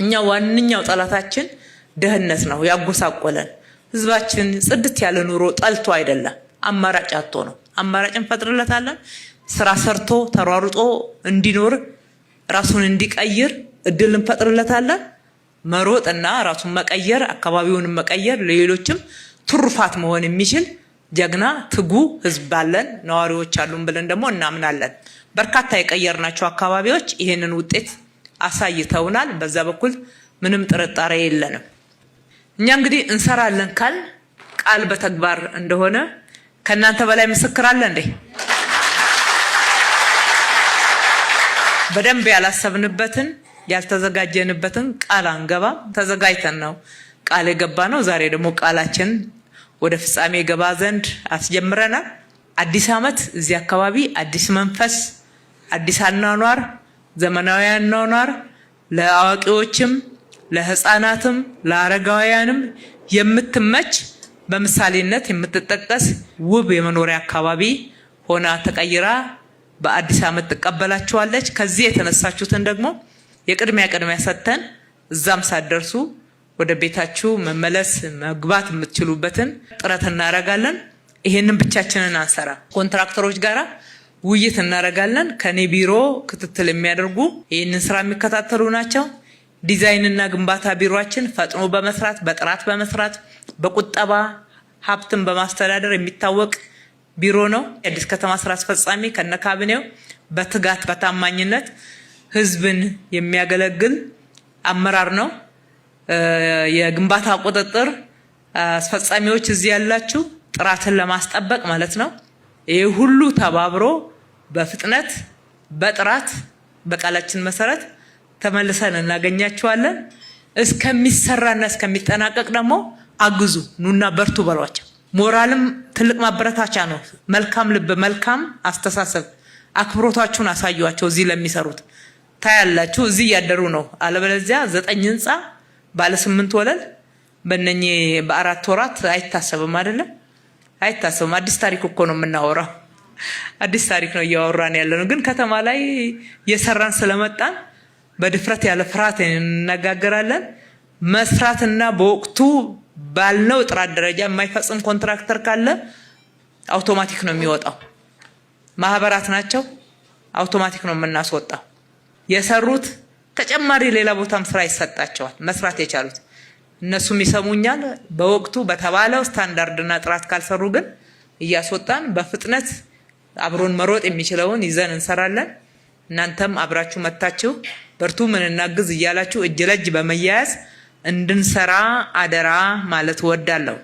እኛ ዋንኛው ጠላታችን ድህነት ነው ያጎሳቆለን። ህዝባችን ጽድት ያለ ኑሮ ጠልቶ አይደለም፣ አማራጭ አጥቶ ነው። አማራጭ እንፈጥርለታለን። ስራ ሰርቶ ተሯሩጦ እንዲኖር ራሱን እንዲቀይር እድል እንፈጥርለታለን። መሮጥና ራሱን መቀየር፣ አካባቢውን መቀየር፣ ለሌሎችም ትሩፋት መሆን የሚችል ጀግና ትጉ ህዝብ አለን፣ ነዋሪዎች አሉን ብለን ደግሞ እናምናለን። በርካታ የቀየርናቸው አካባቢዎች ይሄንን ውጤት አሳይተውናል። በዛ በኩል ምንም ጥርጣሬ የለንም። እኛ እንግዲህ እንሰራለን ካል ቃል በተግባር እንደሆነ ከናንተ በላይ ምስክር አለ እንዴ? በደንብ ያላሰብንበትን ያልተዘጋጀንበትን ቃል አንገባም። ተዘጋጅተን ነው ቃል የገባነው። ዛሬ ደግሞ ቃላችን ወደ ፍጻሜ ገባ ዘንድ አስጀምረናል። አዲስ ዓመት እዚህ አካባቢ አዲስ መንፈስ፣ አዲስ አኗኗር፣ ዘመናዊ አኗኗር ለአዋቂዎችም ለህፃናትም ለአረጋውያንም የምትመች በምሳሌነት የምትጠቀስ ውብ የመኖሪያ አካባቢ ሆና ተቀይራ በአዲስ ዓመት ተቀበላችኋለች። ከዚህ የተነሳችሁትን ደግሞ የቅድሚያ ሰጥተን እዛም ሳትደርሱ ወደ ቤታችሁ መመለስ መግባት የምትችሉበትን ጥረት እናደርጋለን። ይሄንን ብቻችንን አንሰራ። ኮንትራክተሮች ጋራ ውይይት እናደርጋለን። ከኔ ቢሮ ክትትል የሚያደርጉ ይህንን ስራ የሚከታተሉ ናቸው። ዲዛይንና ግንባታ ቢሮአችን ፈጥኖ በመስራት በጥራት በመስራት በቁጠባ ሀብትን በማስተዳደር የሚታወቅ ቢሮ ነው። የአዲስ ከተማ ስራ አስፈጻሚ ከነካቢኔው በትጋት በታማኝነት ህዝብን የሚያገለግል አመራር ነው። የግንባታ ቁጥጥር አስፈጻሚዎች እዚህ ያላችሁ ጥራትን ለማስጠበቅ ማለት ነው። ይሄ ሁሉ ተባብሮ በፍጥነት በጥራት በቃላችን መሰረት ተመልሰን እናገኛችኋለን። እስከሚሰራና እስከሚጠናቀቅ ደግሞ አግዙ፣ ኑና በርቱ በሏቸው። ሞራልም ትልቅ ማበረታቻ ነው። መልካም ልብ፣ መልካም አስተሳሰብ፣ አክብሮታችሁን አሳዩዋቸው። እዚህ ለሚሰሩት ታያላችሁ። እዚህ እያደሩ ነው። አለበለዚያ 9 ህንፃ ባለ 8 ወለል በእነኚህ በ4 ወራት አይታሰብም አይደለም፣ አይታሰብም። አዲስ ታሪክ እኮ ነው የምናወራው። አዲስ ታሪክ ነው እያወራን ያለነው። ግን ከተማ ላይ የሰራን ስለመጣን በድፍረት ያለ ፍርሃት እንነጋገራለን። መስራትና በወቅቱ ባልነው ጥራት ደረጃ የማይፈጽም ኮንትራክተር ካለ አውቶማቲክ ነው የሚወጣው። ማህበራት ናቸው፣ አውቶማቲክ ነው የምናስወጣው። የሰሩት ተጨማሪ ሌላ ቦታም ስራ ይሰጣቸዋል። መስራት የቻሉት እነሱም ይሰሙኛል። በወቅቱ በተባለው ስታንዳርድና ጥራት ካልሰሩ ግን እያስወጣን በፍጥነት አብሮን መሮጥ የሚችለውን ይዘን እንሰራለን። እናንተም አብራችሁ መታችሁ በርቱ ምን እናግዝ እያላችሁ እጅ ለእጅ በመያያዝ እንድንሰራ አደራ ማለት እወዳለሁ።